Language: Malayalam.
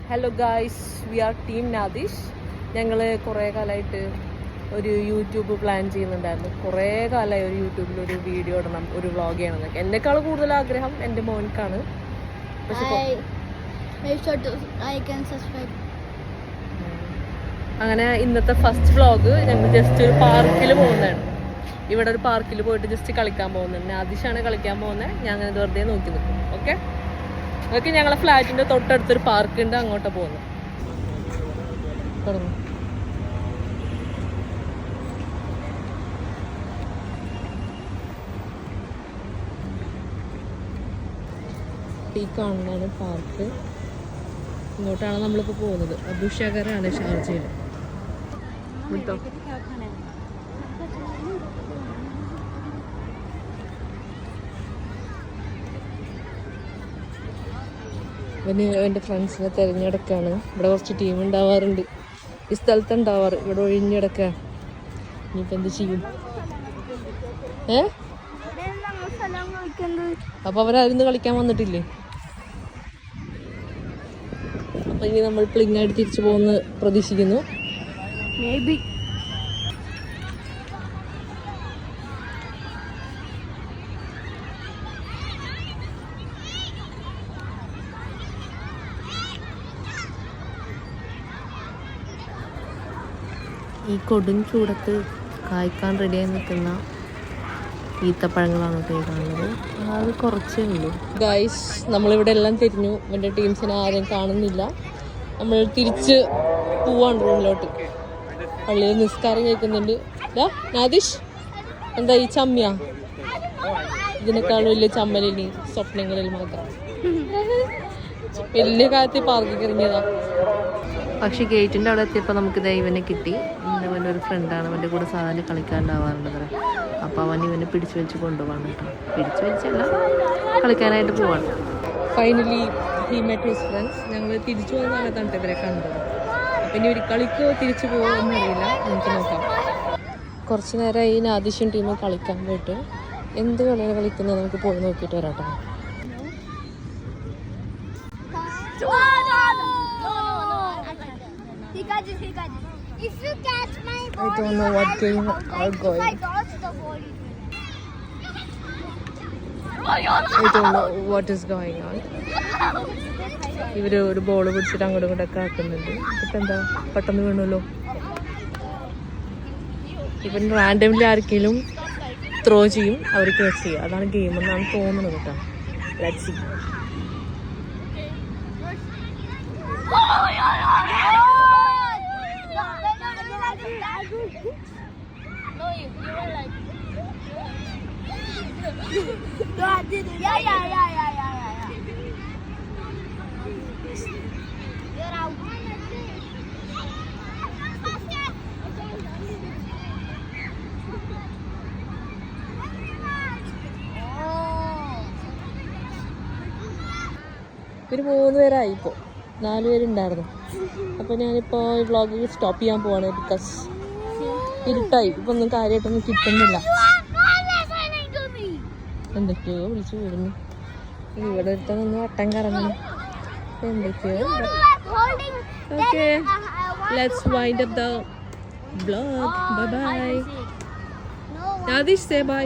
Hello guys, we are team Nadish. ഞങ്ങൾ കുറേ കാലമായിട്ട് ഒരു യൂട്യൂബ് പ്ലാൻ ചെയ്യുന്നുണ്ടായിരുന്നു. കുറേ കാലമായി ഒരു യൂട്യൂബിൽ ഒരു വീഡിയോ ഇടണം, ഒരു വ്ളോഗ് ചെയ്യണം എന്നൊക്കെ. എന്നെക്കാൾ കൂടുതൽ ആഗ്രഹം എൻ്റെ മോൻക്കാണ്. പക്ഷെ അങ്ങനെ ഇന്നത്തെ ഫസ്റ്റ് വ്ളോഗ് ഞങ്ങൾ ജസ്റ്റ് ഒരു പാർക്കിൽ പോകുന്നതാണ്. ഇവിടെ ഒരു പാർക്കിൽ പോയിട്ട് ജസ്റ്റ് കളിക്കാൻ പോകുന്നുണ്ട്. നാദിഷാണ് കളിക്കാൻ പോകുന്നത്. ഞാൻ അങ്ങനെ വെറുതെ നോക്കി നിൽക്കും. Okay okay. ഞങ്ങളെ ഫ്ലാറ്റിന്റെ തൊട്ടടുത്തൊരു പാർക്ക് ഉണ്ട്, അങ്ങോട്ടാ പോകുന്നത്. തുടങ്ങും. ഈ കാണുന്നതാണ് പാർക്ക്. ഇങ്ങോട്ടാണ് നമ്മളിപ്പോൾ പോകുന്നത്. അബുഷാഗറാണ് ഷാർജയിൽ. വിട്ടോ. ഇവന് എൻ്റെ ഫ്രണ്ട്സിനെ തിരഞ്ഞെടുക്കുകയാണ്. ഇവിടെ കുറച്ച് ടീം ഉണ്ടാവാറുണ്ട്, ഈ സ്ഥലത്ത് ഉണ്ടാവാറ്. ഇവിടെ ഒഴിഞ്ഞെടുക്കുക. ഇനിയിപ്പോൾ എന്ത് ചെയ്യും? അപ്പോൾ അവരായിരുന്നു കളിക്കാൻ വന്നിട്ടില്ലേ? അപ്പം ഇനി നമ്മൾ പ്ലിങ്ങായിട്ട് തിരിച്ചു പോകുമെന്ന് പ്രതീക്ഷിക്കുന്നു. May be. ഈ കൊടും ചൂടത്ത് കായ്ക്കാൻ റെഡിയായി നിൽക്കുന്ന ഈത്തപ്പഴങ്ങളാണ് കേട്ടോ കാണുന്നത്. അത് കുറച്ചേ ഉള്ളൂ. ഗൈസ്, നമ്മളിവിടെ എല്ലാം തിരിഞ്ഞു. എൻ്റെ ടീംസിനെ ആരെയും കാണുന്നില്ല. നമ്മൾ തിരിച്ച് പോവാണ് റൂമിലോട്ട്. പള്ളിയിൽ നിസ്കാരം കേൾക്കുന്നുണ്ട്. നാദിഷ്, എന്താ ഈ ചമ്മിയ? ഇതിനേക്കാൾ വലിയ ചമ്മലിനി സ്വപ്നങ്ങളിൽ മാത്രം. വലിയ കാലത്ത് പാർക്കിൽ ഇറങ്ങിയതാ. പക്ഷെ ഗേറ്റിൻ്റെ അവിടെ എത്തിയപ്പോൾ നമുക്ക് ഇവനെ കിട്ടി. അവൻ്റെ ഒരു ഫ്രണ്ടാണ്. അവൻ്റെ കൂടെ സാധാരണ കളിക്കാനുണ്ടാവാറുണ്ട് അത്ര. അപ്പോൾ അവൻ ഇവനെ പിടിച്ചു വെച്ച് കൊണ്ടുപോകാണ് കേട്ടോ. പിടിച്ചു വെച്ചല്ല, കളിക്കാനായിട്ട് പോവാണ്. Finally he met his friends. ഞങ്ങൾ തിരിച്ചു പോകുന്ന സമയത്താണ് ഇവരെ കണ്ടത്. അപ്പം ഇനി ഒരു കളിക്കോ തിരിച്ചു പോകുമെന്ന് അറിയില്ല, നമുക്ക് നോക്കാം. കുറച്ച് നേരം ഈ നാദിഷും ടീമും കളിക്കാൻ പോയിട്ട് എന്ത് കളിയാണ് കളിക്കുന്നത് നമുക്ക് പോയി നോക്കിയിട്ട് വരാം കേട്ടോ. If you catch my ball, I don't know what game are going. I dodge the ball. I don't know what is going on. ഇവര് ഒരു ബോൾ പിടിച്ചിട്ട് അങ്ങോട്ടും ഇങ്ങോട്ടൊക്കെ ആക്കുന്നുണ്ട്. ഇപ്പം എന്താ പെട്ടെന്ന് വീണല്ലോ. ഇവൻ റാൻഡംലി ആർക്കെങ്കിലും ത്രോ ചെയ്യും, അവർ ക്യാച്ച് ചെയ്യും. അതാണ് ഗെയിം എന്നാണ് തോന്നുന്നത് കേട്ടോ. Let's see. No, you were like. No, I didn't. Yeah. You're out. ഇവർ 3 പേരായി. ഇപ്പോൾ 4 പേരുണ്ടായിരുന്നു. അപ്പോൾ ഞാനിപ്പോൾ ഈ വ്ളോഗ് സ്റ്റോപ്പ് ചെയ്യാൻ പോവാണ്. ബിക്കോസ് ഇരുട്ടായി. ഇപ്പം ഒന്നും കാര്യമായിട്ടൊന്നും കിട്ടുന്നില്ല. എന്തൊക്കെയോ വിളിച്ചു വിടുന്നു. ഇവിടെ ഒരുത്തനൊന്ന് വട്ടം കറങ്ങുന്നു. എന്തൊക്കെയോ. Okay, let's wind up the vlog. Bye bye. Nadish, say by.